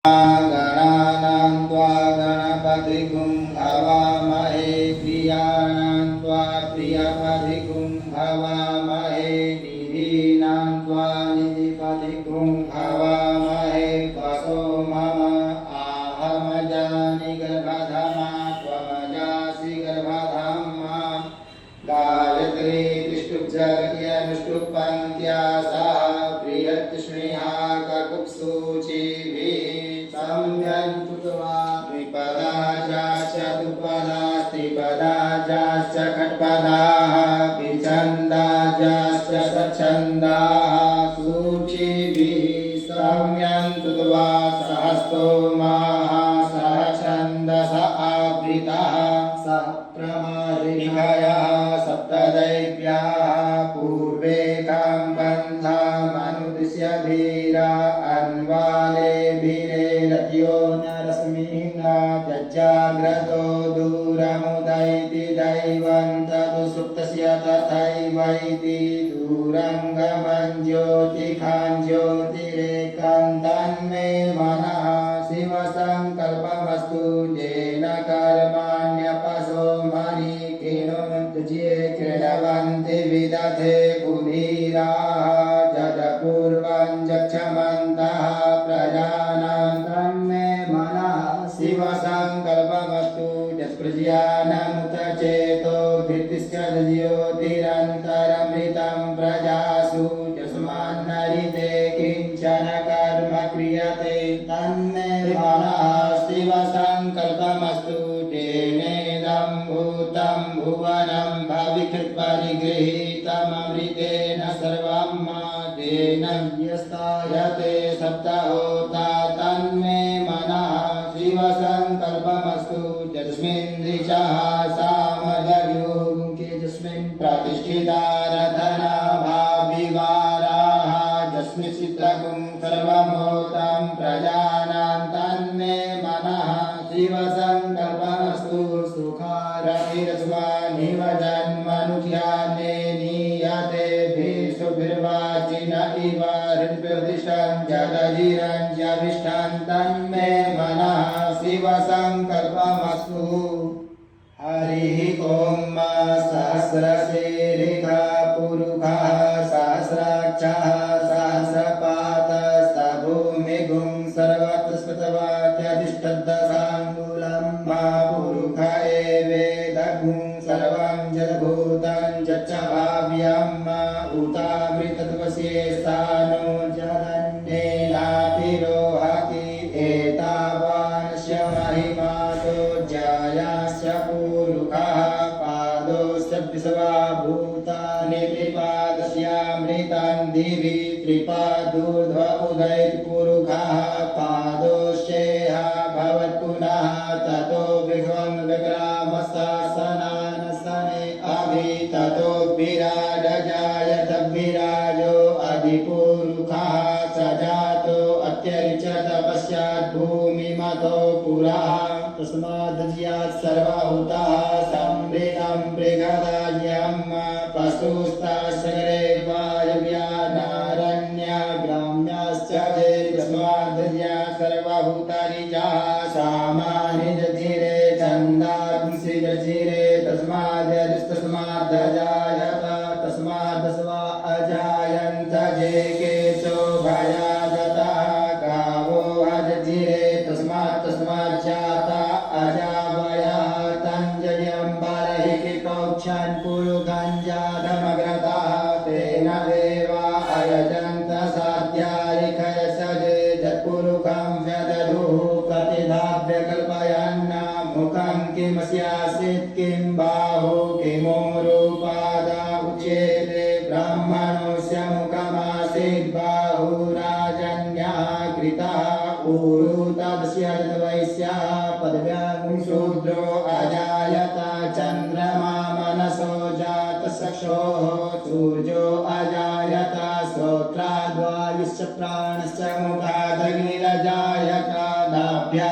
गणानां त्वा गणपतिगुं हवामहे प्रियाणां त्वा प्रियपतिगुं हवामहे निधीनां त्वा निधिपतिगुं हवामहे वसो मम आहमजानि गर्भधमा त्वमजासि गर्भधमा गायत्री तिष्ठुब्जगत्यनुष्ठुप्पन्त्या सह प्रियत्स्नेहा ककुप्सूचिभिः संयन्तुत्वा द्विपदा चतुपदा त्रिपदा षट्पदाः विछन्दा सच्छन्दाः सूचिभिः संयन्तुत्वा सहस्तोमाः सह छन्दस आवृताः सह प्रमादिभयः सप्तदैव्याः पूर्वे कां पन्थामनुदिश्य धीरा अन्वाले रत्यो नरस्मिन्नाद्यजाग्रतो दूरमुदैति दैवं तदु सुप्तस्य तथैवैति दूरं गमन् ज्योतिखां ज्योतिरेकं तन्मे मनः शिवसङ्कल्पमस्तु येन कर्माण्यपशो मणिकिणुर्जे क्रीडवन्ति विदधे कुधीराः जडपूर्वं जक्षमन्तः प्रजानां तन्मे मनः शिवसङ्कल्पमस्तु यत्प्रज्ञानमुत चेतो धृतिश्च ज्योतिरन्तरमृतं प्रजासु यस्मान्नरिते किञ्चन कर्म क्रियते तन्मे मनः शिवसङ्कल्पमस्तु तेनेदं भूतं भुवनं भविकृत्परिगृहीतममृतेन सर्वं तेन यस्तायते सप्तहोता तन्मे मनः शिवसङ्कल्पमस्तु यस्मिन् ऋचः सामदव्योमुखे यस्मिन् प्रतिष्ठिता रथनाभाविवाराः यस्मिन् चित्रकुं सर्वमोतं प्रजानां तन्मे मनः शिवसङ्कल्पमस्तु सुखारतिरस्वानिव जन्मनुष्याने नीयते भिर्वाचिन इव हृद्प्रदिशं जगजिरञ्जविष्ठं तन्मे मनः शिवसङ्कल्पमस्तु हरिः ॐ सहस्रशीर्षः पुरुषः सहस्राक्षः सहस्रपातस्तभूमिगुं सर्वत्र स्मृतवात्यधिष्ठद्दशाङ्गुलं मा पुरुष एवेदगुं सर्वं जलभूतं च भाव्यं मा उतामृतत्वस्य स्थानो जगन्नेनातिरोहति एतावानस्य महिमातो जयास्य पुरुषः पादोस्य विश्वभूतानि त्रिपादस्यामृतं दिवि त्रिपादूर्ध्व उदयति पुरुषः पादोश्चेह भवत्पुनः ततो विघ्नं विक्रामशासनानसने अभि ततो विराजजायत विराजो अधिपुरुषः सजातो अत्यरिचत पश्चाद्भूमिमतो पुरः तस्माद्ज्ञात् सर्वभूतः संवृतं मृगदायं पशुस्तासगरे वायव्यानारण्य ग्राम्याश्च वे तस्माद्ज्ञात् सर्वभूतानि सामानि धीरे छन्दांसि धीरे तस्माद्जायत तस्माद्स्वा अजायन्त जे केशो भयागतः गावो हजधीरे तस्माज्जाता अजावयः तञ्जयं बलैः कौक्षन् पुरुगञ्जाधमग्रतः तेन देवा अयजन्त साध्यारिखयसजे जत्पुरुखं व्यदधुः प्रतिधाव्यकल्पयन् मुखं किमस्यासीत् किं बाहु किमोरुपादा उच्यते ब्राह्मणोऽस्य मुखमासीत् बाहुराजन्यः कृतः ऊरु तदस्य वैश्यः पदव्यां शूद्रो अजायत चन्द्रमा मनसो जातचक्षोः सूर्यो अजायत श्रोत्राद्वायुश्च प्राणश्च मुखादग्निरजायत नाभ्या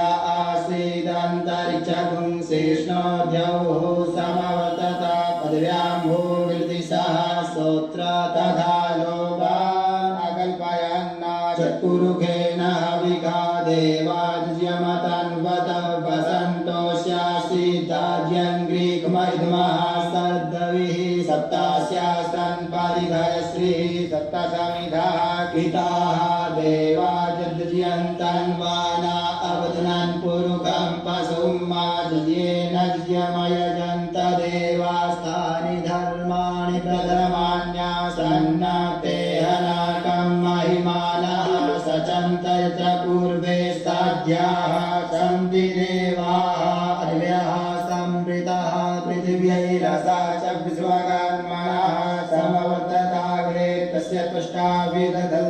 आसीदन्तरिक्षगुं शेष्णोद्यौः समवर्तत पदव्यां भूमिर्दिशः श्रोत्र तथा लोकान् अकल्पयन् चतुर्मुखेन हविषा देव देवाज्यमतन्वत वसन्तोष्यासि दाज्यङ्ग्रीकमहिद्मः सद्दविः सप्तास्यास्तन् परिधयश्रीः सप्तसमिधाः कृताः देवाजद्यन्तन्वाना अवदनन् पुरुखं पशुं माजयेन ज्यमयजन्त देवास्तानि धर्माणि प्रधमान्यासन्नते हनाकं महिमानः सचन्त यत्र पूर्वे साध्याः सन्ति देवाः अर्व्यः संवृतः पृथिव्यैरसा च विश्वकर्मणः समवर्तताग्रे तस्य तुष्टाभिदधरूपमेति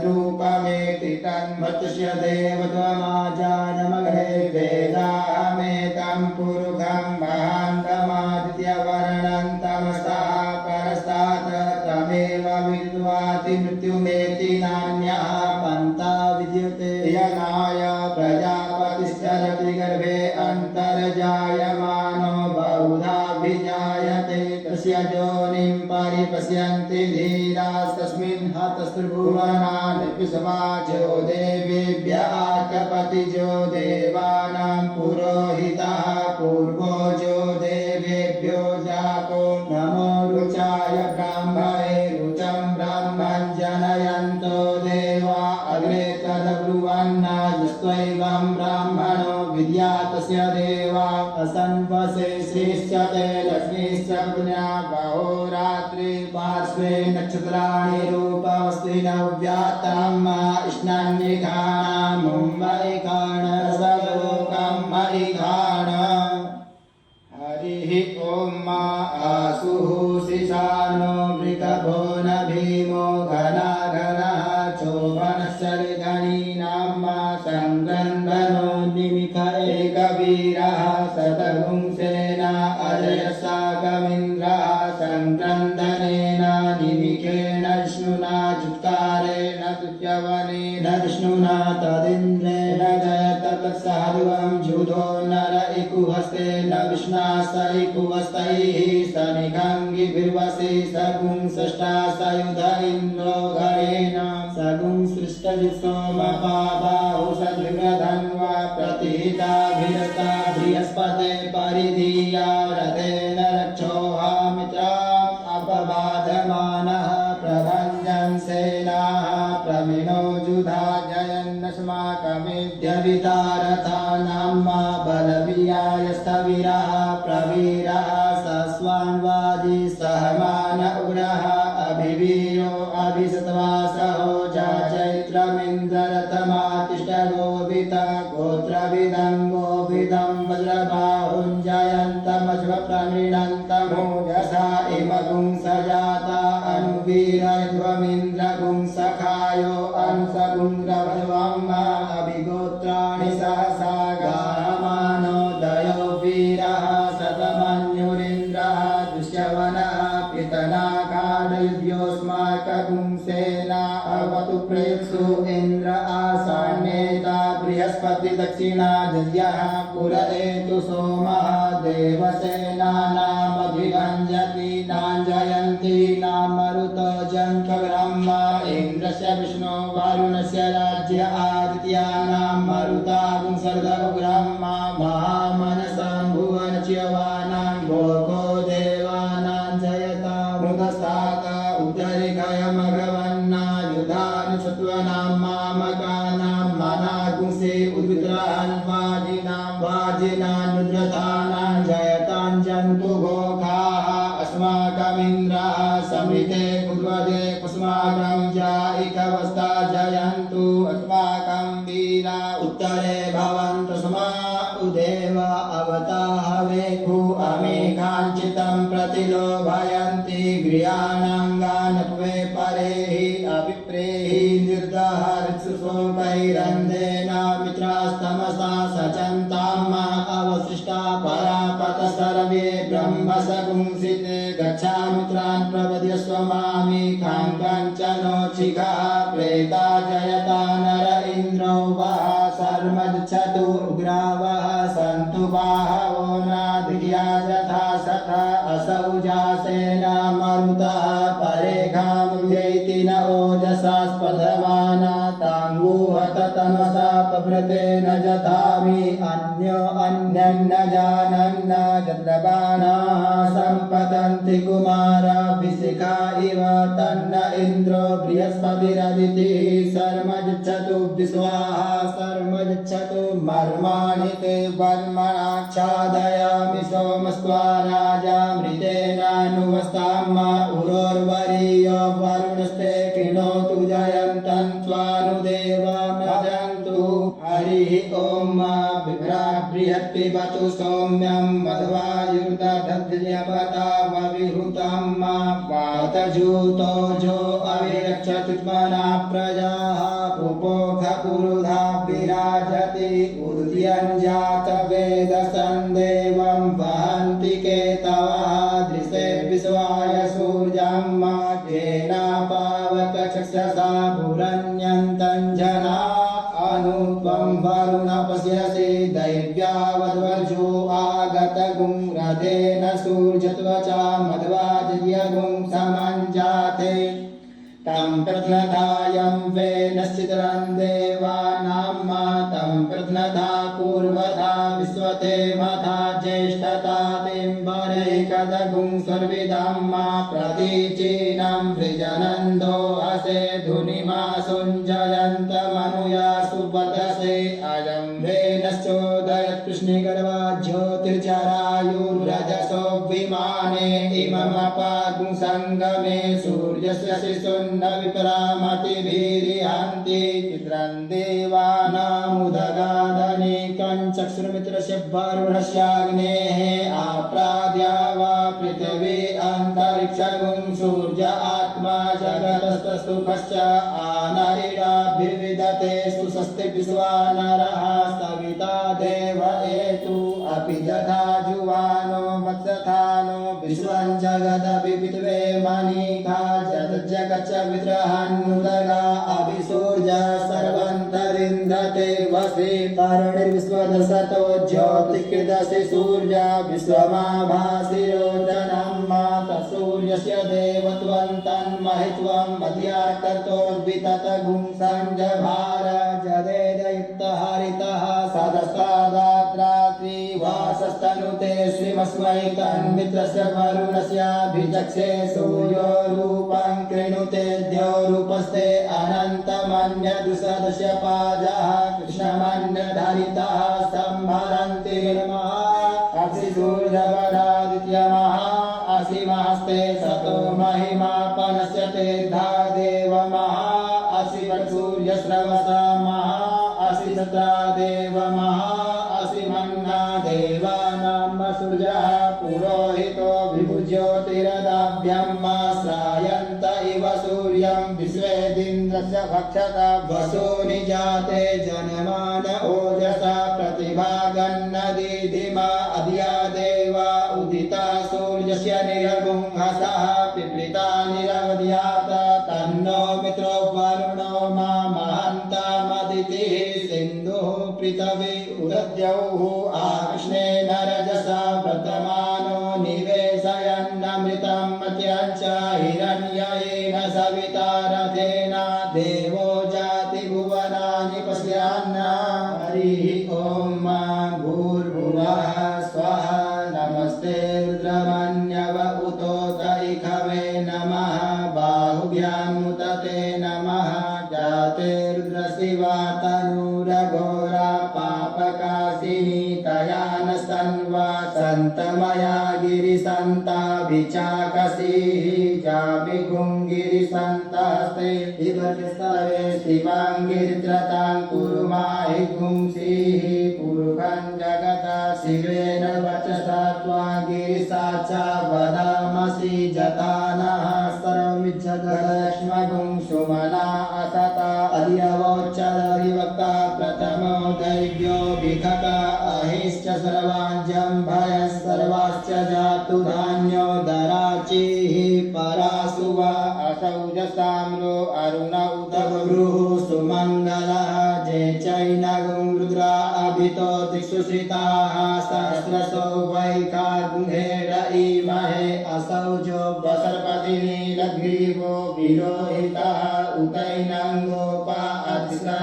तन्मत्स्य देवत्वमाजानमग्रे वेदाहमेतं पुरुषं महान्तमादित्यवर्णं तमसः परस्तात् तमेव विद्वाति मृत्युमेति नान्यः पन्था विद्यते यनाय प्रजापतिश्चरति गर्भे अन्तर्जायमानो बहुधाभिजायते तस्य योनिं परिपश्यन्ति धीरास्तस्मिन् हतस्त्रिभुवनानि विश्वाचो देवेभ्यः कपतिजो देवानां पुरोहितः पूर्वोजो देवेभ्यो जातो नमो रुचाय ब्राह्मणे रुचं ब्रह्मन् जनयन्तो देवा अग्रे तद्ब्रुवन्नायस्त्वैवं ब्राह्मणो विद्या तस्य देवा असन्वसे श्रीश्चते लक्ष्मीश्च पुण्या बहोरात्रि पार्श्वे नक्षत्राणि रूपमस्ति नव्यात्तं इष्णान्यखाणां मुम्बैखाण सलोकं मयिखाण हरिः ॐ आसुः शिशानो वृकभो न भीमो घना घनः चोभनश्चलिगणीनां सङ्गन्धनो निमिख एकवीरः शतगुंसेना अजयसागमिन्द्रः सङ्क्रन्दनेन निमिखेण विष्णुना जुत्कारेण तुत्यवनेन विष्णुना तदिन्द्रेण जयत तत्साधुवं जुधो नर इकुहस्तेन विष्णा स इकुहस्तैः सनिगङ्गिभिर्वसि सगुंसष्टा सयुध इन्द्रो घरेण सगुंसृष्टविश्वमपाबाहु सदृगधन्वा प्रतिहिताभिरता बृहस्पते परिधीया रथेन रक्षोहामित्राम् अपबाधमानः प्रभञ्जन् सेनाः प्रमिनो जुधा जयन्नस्माकमेध्यवितारथानां मा बलवीयायस्तवीरः प्रवीरः सस्वान्वादी सहमान उग्रः अभिवीरो अभिसत्वासहो चैत्रमिन्द्ररथमातिष्ठगोवित गोत्रविदं गोविदं वज्रबाहुञ्जयन्तमश्वप्रमीणन्तमोजसा इमगुं सजाता अनुवीरध्वमिन्द्रगुं सखायो अनुसगुन्द्रभद्वं अभिगोत्राणि सहसा गाहमानो दयो वीरः शतमन्युरिन्द्रः दुष्यवनः पितनाकाडयुध्योऽस्माकगुंसेना अवतु प्रेत्सु इन्द्र आसान्येता बृहस्पति दक्षिणा जयः पुरएतु सोमः देवसेनानामभिभञ्जति नाञ्जयन्ति नामरुतो जङ्खब्रह्मा इन्द्रस्य विष्णो वारुणस्य राज्य आदित्यानां मरुतागुं सर्वब्रह्मा महामनसां भुवनच्यवानां भोगो देवानां जयता मुदस्तात् उद्धरिकयमघवन्ना युधानुसत्त्वनां मामकानां मनागुंसे उद्वित्रान् वाजिनानुद्रतानां जयतां जन्तु घोखाः अस्माकमिन्द्राः समृते कुर्वते कुस्माकं जायिकवस्ता जयन्तु अस्माकं वीरा उत्तरे भवन्तु स्मा उदेव अवताहवेखु अमेकाञ्चितं प्रतिलोभयन्ति गृहाणाङ्गानप्वे परेहि अभिप्रेहि निर्दहर्षुशोकैरन्देन मित्रास्तमसा सचन्तां मा अवशिष्टा परापत सर्वे ब्रह्मसगुंसिते गच्छामित्रान् प्रपद्यस्व मामि काङ्कञ्चनोचिका प्रेता जयता नर इन्द्रो वः सर्वगच्छतु उग्रावः सन्तु बाहवो नाधिया यथा सथा असौ जासेना मरुतः परेघां व्यैति न ओजसा स्पधमाना ताङ्गुहत तमसा व्रतेन जथामि अन्यो अन्यं न जानन् यत्र बाणाः सम्पतन्ति कुमाराभिषिका इव तन्न इन्द्रो बृहस्पतिरदितिः सर्वजिच्छतु विश्वाः सर्वजिच्छतु मर्माणि ते वर्मणाच्छादयामि सोमस्त्वा राजामृतेनानुवस्ताम् उरोर्वरीयो वरुणस्ते कृणोतु जयन्तं त्वानुदेवमजन्तु हरिः ॐ बृहत्पिबतु सौम्यं मध्वायुर्दधद्यवतामविहृतं वातजूतो जो अविरक्षति मना प्रजाः पुपोखपुरुधा विराजति उद्यञ्जातवेदसं देवं वहन्ति केतवः दृशे विश्वाय सूर्यं जेनापावकचक्षसा भुरन्यन्तं जना अनु त्वं वरुण पश्यसि दैव्यावद्वर्जो आगतगुं रथेन सूर्यत्वचा मध्वाजयगुं समञ्जाते तं प्रध्नधायं वेनश्चित्रं देवानां तं प्रध्नधा पूर्वधा विश्वते मथा ज्येष्ठता तिम्बरैकदगुं सर्विदं प्रतीचीनं वृजनन्दो हसे धुनिमा सुञ्जयन्तमनुया सुवदसे अयं वेनश्चोदयत् कृष्णिगर्वा ज्योतिर्जरायुर्रजसो विमाने इममपागुं सङ्गमे सूर्यस्य शिशुन्न विपरामतिभिरिहन्ति चित्रं देवानामुदगादनीकं चक्षुर्मित्रस्य वरुणस्याग्नेः आप्राद्या वा पृथिवी अन्तरिक्षगुं सूर्य आत्मा जगतस्तुखश्च आनरिडाभिर्विदते सुस्वस्ति विश्वानरः सविता देव एतु अपि यथा जुवानो मत्सथानो विश्वं जगदपि पितवे मणिका जगच्च विद्रहन्नुदगा अभिसूर्य सर्वन्तरिन्धते वसि तरुणिर्विश्वदशतो ज्योतिकृदसि सूर्य विश्वमाभासिरोदनं माता सूर्यस्य देवत्वं तन्महित्वं मध्यार्कतोर्विततगुं सञ्जभार जदेदयुक्तहरितः सदस्तादात्रात्रिवासस्तनुते श्रीमस्मै तन्मित्रस्य वरुणस्याभिचक्षे सूर्यो रूपं कृणुते द्यौरूपस्ते अनन्तमन्यदुसदस्य पाजः कृष्णमन्यधरितः सम्भरन्ति असि सूर्यवरादित्यमः असि महस्ते सतो महिमापनस्य तेधा देवमः असि सूर्यस्रवसमः असि सत्रा देवमः असि मन्ना देवानां सूर्यः पुरोहितो विभुज्योतिरदाभ्यं श्रायन्त इव सूर्यं विश्वेदिन्द्रस्य भक्षता वसूनि जाते जनमान ओजसा प्रतिभागन्नदीधिमा अधिया देवा उदिता सूर्यस्य निरगुंहसः पिप्लिता निरवध्यात तन्नो मित्रो वरुणो महन्तामदितिः सिन्धुः पृथिवी उदद्यौः आकृष्णेन रजसा वर्तमानो निवेशयन्नमृतं मत्यञ्च हिरण्ययेन सविता रथेन देवो जाति भुवनानि पश्यन् हरिः ॐ भूर्भुवः स्वः नमस्ते रुद्रमन्यव उतोत इखवे नमः बाहुभ्यां मुदते नमः जाते रुद्रशिवा तनूरघोरा पापकाशिनी तया न सन्वा सन्तमया गिरिसन्ताभिचाकसीः जामिगुङ्गिरिसन्तस्ते इवर्तिस्तवे शिवाङ्गिरित्रतां कुरुमाहि गुंसीः पुरुषं जगता शिवेन वचसा त्वां गिरिसाचा वदामसि जतानः सर्वमिज्जगदश्मगुं सुमना असता अधियवोच्चदरिवक्ता प्रथमो दैव्यो भिखका अहिश्च सर्वाञ्जम्भयः सर्वाश्च जातु धान्यो दराचिः परासुवा असौजसाम्रो अरुण उदगुरुः सुमङ्गलः जे चैनगुं रुद्रा अभितो दिक्षु श्रिताः सहस्रशो वैखा गुंहेर इमहे असौजो वसर्पति नीलग्रीवो विरोहितः उतैनं गोपा अतिस्र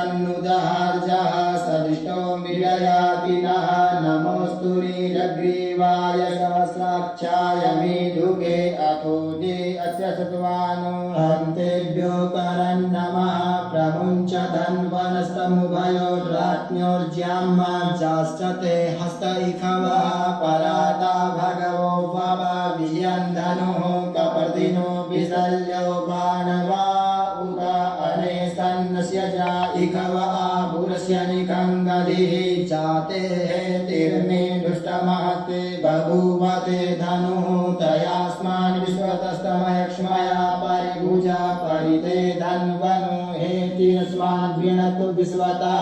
सन्नतिसन्नुदहार्जः सविष्टो मिलयाति नः नमोऽस्तु नीलग्रीवाय सहस्राक्षाय मेढुके अथोजे अस्य सत्वानो हन्तेभ्यो करन् नमः प्रमुञ्च धन्वनस्तमुभयोर्राज्ञोर्ज्याम्माञ्चाश्चते हस्त इखवः पराता भगवो वव वियन्धनुः कपर्दिनो विशल्यो बाणवा उत अने सन्नस्य जा इखवः पुरस्य निकङ्गधिः चाते तिर्मे दुष्टमहते बभूवते धनुः तयास्मान् विश्वतस्तमयक्ष्मया परिभुजा परिते धन्वनो हेतिरस्मान् विणतु विश्वतः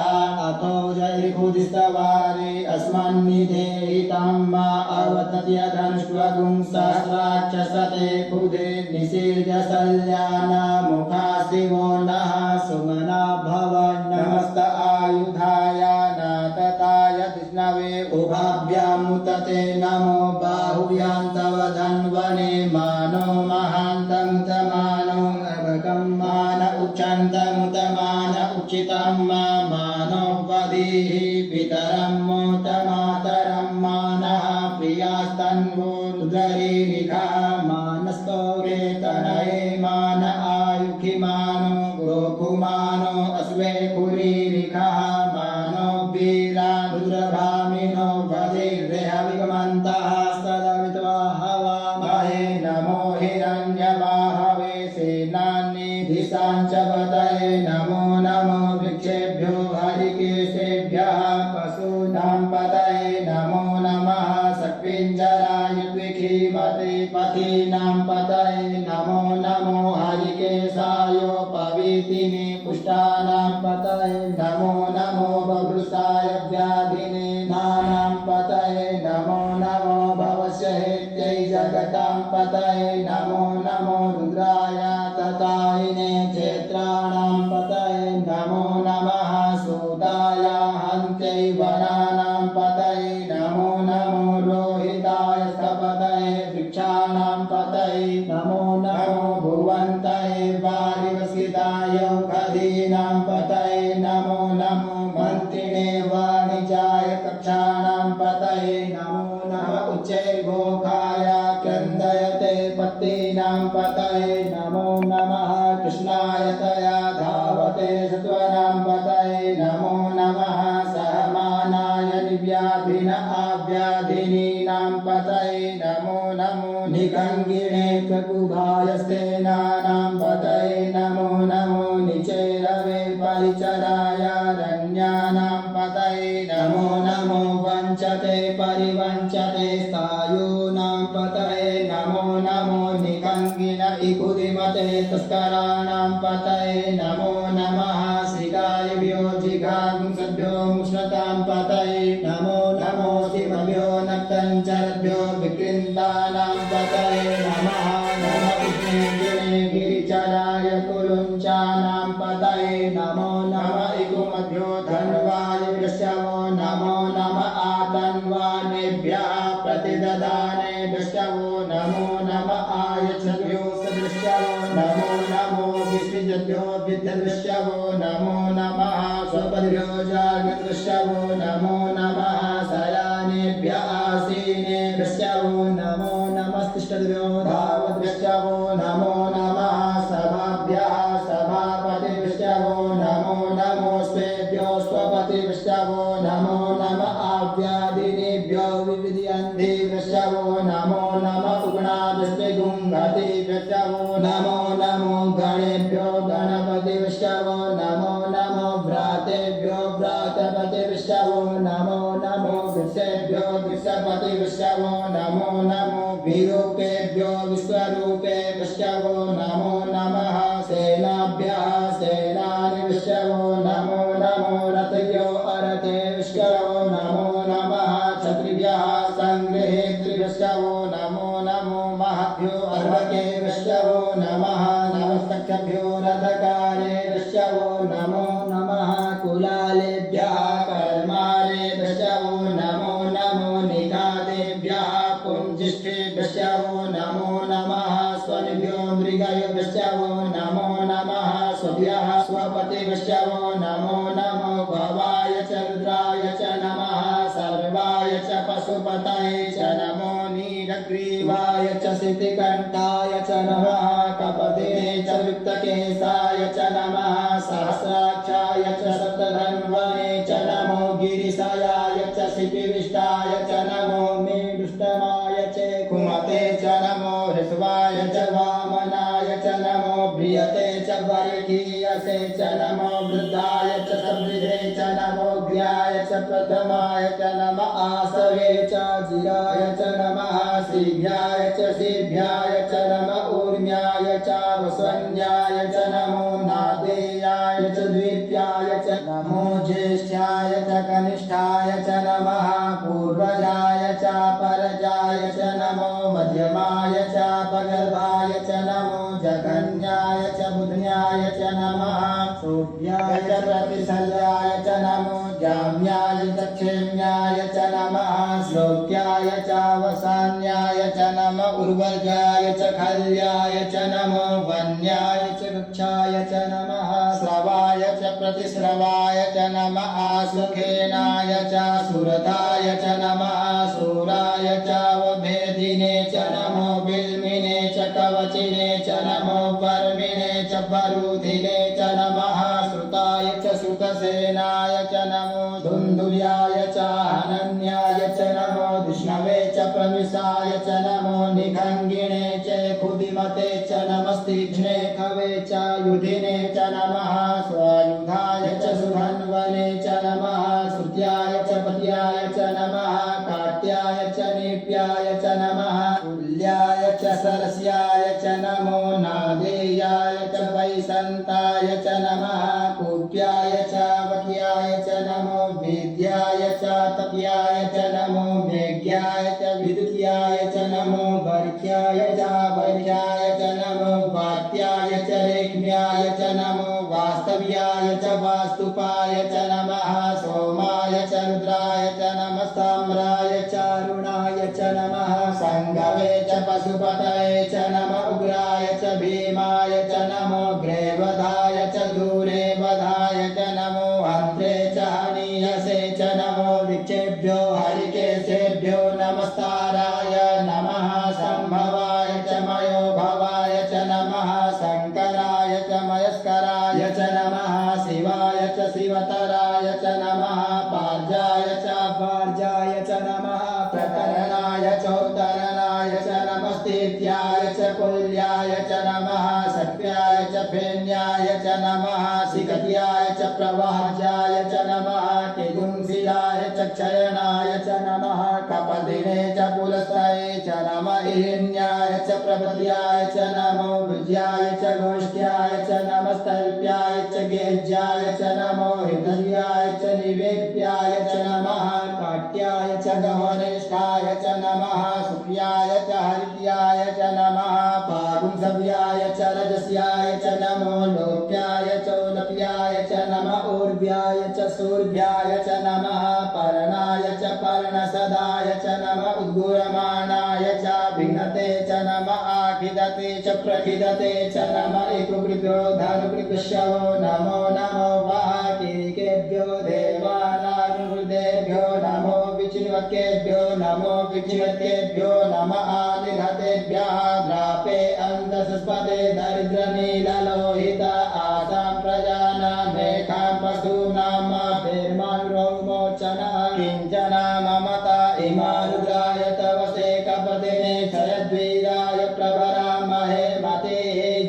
अथो जयिखुदिस्तवारे अस्मन्निधेहितं मा अवतत्य धनुष्वगुं सहस्राक्षसते खुदे निषेव्य सल्याना मुखा शिवो नः सुमना भव नमस्त आयुधाय नातताय विष्णवे उभाभ्यामुतते नमो बाहुभ्यां तव धन्वने मानो महान्तं तमानो नवकं मान उच्चन्तमुतमान उचितं मानो वदीः पितरं मोतमातरं मानः प्रियास्तन्वोरुदरीरिखा मानस्तोरे तनये मान आयुखि मानो गोकुमानो अस्वे कुरीरिखः मानो वीरा रुद्रभामिनो वधिर्देहविगमन्तः सदवित्वा हवामहे नमो हिरण्यवाहवे सेनान्निधिसाञ्चपतये नमो नमो वृक्षेभ्यो हरिकेशेभ्यः पशूनां पतये नमो नमः सक्विञ्जराय द्विखीमते पथीनां पतये नमो नमो हरिकेशायोपवीतिने पुष्टानां पतये नमो नमो बभृसाय व्याधिने नानां पतये नमो नमो भवस्य हेत्यै जगतां पतये नमो नमो रुद्राय ततायिने क्षेत्राणां पतये नमो नमः सूताय हन्त्यै वनानां पतये नमो नमो रोहिताय स्थपतये वृक्षाणां पतये नमो नमो भुवन्तये वारिवसिताय खदीनां पतये नमो नमो मन्त्रिणे वाणिजाय कक्षाणां पतये नमो नमः उच्चैर्घोषाय क्रन्दयते पत्तीनां पतये नमो नमः कृष्णाय तया धावते सत्वनां पतये नमो नमः सहमानाय निव्याधिन आव्याधिनीनां पतये नमो नमो निकङ्गिणे प्रकुभाय स्तेनानां पतये नमो नमो निचेरवे परिचराय रण्यानां पतये नमो नमो वञ्चते परिवञ्चते स्थायूनां पतये नमो नमो निकङ्गिन इकुदिमते तस्कराणां पतये नमो नमः श्रीगायभ्यो जिघागुंसभ्यो मुष्णतां पतये नमो नमो शिवभ्यो नक्तञ्चरभ्यो विकृन्तानां पतये नमः नमः विष्णुगिणे गिरिचराय कुलुञ्चानां पतये नमो नमः इकुमभ्यो धन्वाय वृषभो नमो नमः आतन्वानेभ्यः प्रतिददाने वृषभो नमो नमः आयच्छभ्यो सदृश्यवो नमो नमो विष्णुजभ्यो विद्धदृश्यवो नमो नमः स्वपद्भ्यो जागदृश्यवो नमो नमः शयानेभ्यः आसीने दृश्यवो नमो नमस्तिष्ठद्भ्यो धावदृश्यवो नमो नमः सभाभ्यः सभापतिदृश्यवो नमो नमो स्वेभ्यो स्वपतिदृश्यवो नमो नमः आव्याधिनेभ्यो विविधयन्ति दृश्यवो नमो नमः उग्णादृष्टिगुंहति दृश्यवो नमो नमो गणेभ्यो गणपतिदृश्यवो नमो नमो भ्रातेभ्यो भ्रातपतिदृश्यवो नमो नमो वृषेभ्यो वृषपतिदृश्यवो नमो नमो विरूपेभ्यो विश्वरूपे दृश्यवो नमो नमः सेनाभ्यः सेनानिदृश्यवो नमो नमो रथभ्यो अरथे विश्ववो नमो नमः क्षत्रिभ्यः सङ्गृहेतृभ्यश्चवो नमो नमो महभ्यो अर्भके दृश्यवो नमः नमस्तक्षभ्यो रथकारे दृश्यवो नमो नमः कुलालेभ्यः कर्मारे दृश्यवो नमो नमो निघातेभ्यः पुञ्जिष्ठेभ्यश्चवो नमो नमः स्वनिभ्यो मृगयो दृश्यवो नमो नमः स्वभ्यः स्वपतिभ्यश्चवो हयग्रीवाय च सिद्धिकण्ठाय च नमः कपदिने च विक्तकेशाय च नमः सहस्राक्षाय च सप्तधन्वने च नमो गिरिशयाय च शिपिविष्टाय च नमो मेढुष्टमाय च कुमते च नमो ऋष्वाय च वामनाय च नमो प्रियते च वर्गीयसे च नमो वृद्धाय च समृद्धे च नमो ज्ञाय च प्रथमाय च नमः आसवे च जिराय च नमः श्रीभ्याय च श्रीभ्याय च नमः ऊर्म्याय च वस्वन्याय च नमो नादेयाय च द्वितीयाय च नमो ज्येष्ठाय च कनिष्ठाय च नमः पूर्वजाय च परजाय च नमो मध्यमाय च पगर्भाय च नमो जघन्याय च बुधन्याय च नमः शोभ्याय च प्रतिशल्याय च नमो जाम्याय च क्षेम्याय च नमः श्लोक्याय च वसान्याय च नमः उर्वर्गाय च खल्याय च नमो वन्याय च वृक्षाय च नमः श्रवाय च प्रतिश्रवाय च नमः सुखेनाय च सुरताय च नमः सूराय च वभेदिने च नमो बिल्मिने च कवचिने च नमो वर्मिणे च वरुधिने च नमः श्रुताय च श्रुतसेनाय च नमो धुन्धुर्याय च हनन्याय च नमो विष्णवे च प्रमिषाय च नमो निखङ्गिणे च खुदिमते च नमस्तीक्ष्णे खवे च युधिने च नमः स्वायुधाय च सुधन्वने च नमः श्रुत्याय च पत्याय च नमः काट्याय च नीप्याय च नमः तुल्याय च सरस्याय च नमो नादेयाय च वैसन्ताय च नमः कूप्याय च वक्याय च नमो वेद्याय च तप्याय च नमो वेग्याय च विद्युत्याय च नमो वर्क्याय च वर्याय च नमो वात्याय च रेक्म्याय च नमो वास्तव्याय च वास्तुपाय च नमः सोमाय च रुद्राय च नमः साम्राय च अरुणाय च नमः संगवे च पशुपतये च नमः उग्राय च भीमाय च नमो ग्रेवधाय च दूरे वधाय च नमो हन्त्रे च हनीयसे च नमो विक्षेभ्यो हरिकेशेभ्यो नमस्ताराय नमः संभवाय च मयो भवाय च नमः शङ्कराय च मयस्कराय च नमः शिवाय च शिवतराय च नमः पार्जाय च पार्जाय च नमः प्रकरणाय चोत्तरणाय च नमस्तीत्याय च कुल्याय च नमः सत्याय च फेन्याय च नमः सिकत्याय च प्रवाह्याय च नमः किगुंसिलाय च क्षयणाय च नमः कपदिने च पुलस्ताय च नमः हिरण्याय च प्रपद्याय च नमो विजयाय च गोष्ठ्याय च नमस्तल्प्याय च गेज्याय च नमो हृदयाय च निवेद्याय च नमः काट्याय च गहनेष्ठाय च नमः सुप्याय च हरिद्याय च नमः पागुंसव्याय च रजस्याय च नमो लोप्याय च उलप्याय च नमः ऊर्व्याय च सूर्व्याय च नमः पर्णाय च पर्णसदाय च नमः उद्गुरमाणाय च भिन्नते च नमः आखिदते च प्रखिदते च नमः इकुकृभ्यो धनुकृभ्यो नमो नमो वाकीकेभ्यो देवानानुहृदेभ्यो नमो विचिन्वकेभ्यो नमो विचिन्वकेभ्यो नमः आदिघतेभ्यः द्रापे अन्तसस्पदे दरिद्रनीललोहित आसां प्रजानामेकां पशूनां भेर्मानुरोमोचनः किञ्चन ममता इमानुद्राय तवसे कपदिने क्षयद्वीराय प्रभरामहे मते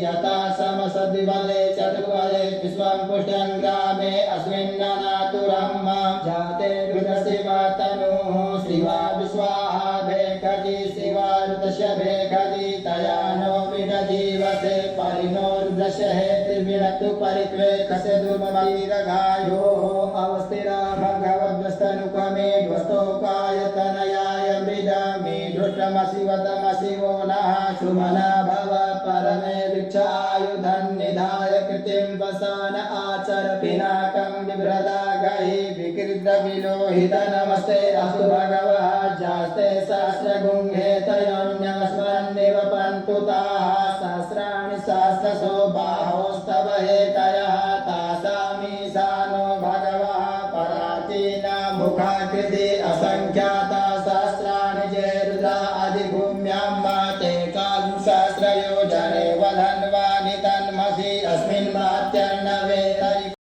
जता समसद्विबले चतुर्बले विश्वं पुष्टं ग्रामे अस्मिन्ननातुरं जाते रुद्रशिवतनुः शिवा विश्वाहा भेखजी शिवा ऋतस्य भेखजी तया नो विदजीवसे परिणो रुद्रस्य हेतिर्विणक्तु परित्वे कस्य दुर्मवीरगायो अवस्थिरा भगवद्वस्तनुकमे ध्वस्तोकायतनयाय मृदामि धृष्टमसि वो नः सुमना भव परमे वृक्षायुधं निधाय कृतिं वसान आचर पिनाकं बिभ्रदा गहि विकृतविलोहित नमस्ते अस्तु भगवः जास्ते सहस्रगुंहे तयोन्यस्मन्निव पन्तु ताः सहस्राणि सहस्रशो बाहोस्तव हेतयः तासामीशानो भगवः पराचीना मुखाकृति असंख्याता सहस्राणि जय रुद्रा अधिभूम्या सहस्रयोजने वधन्वानि तन्मसि अस्मिन् मात्यर्णवेतये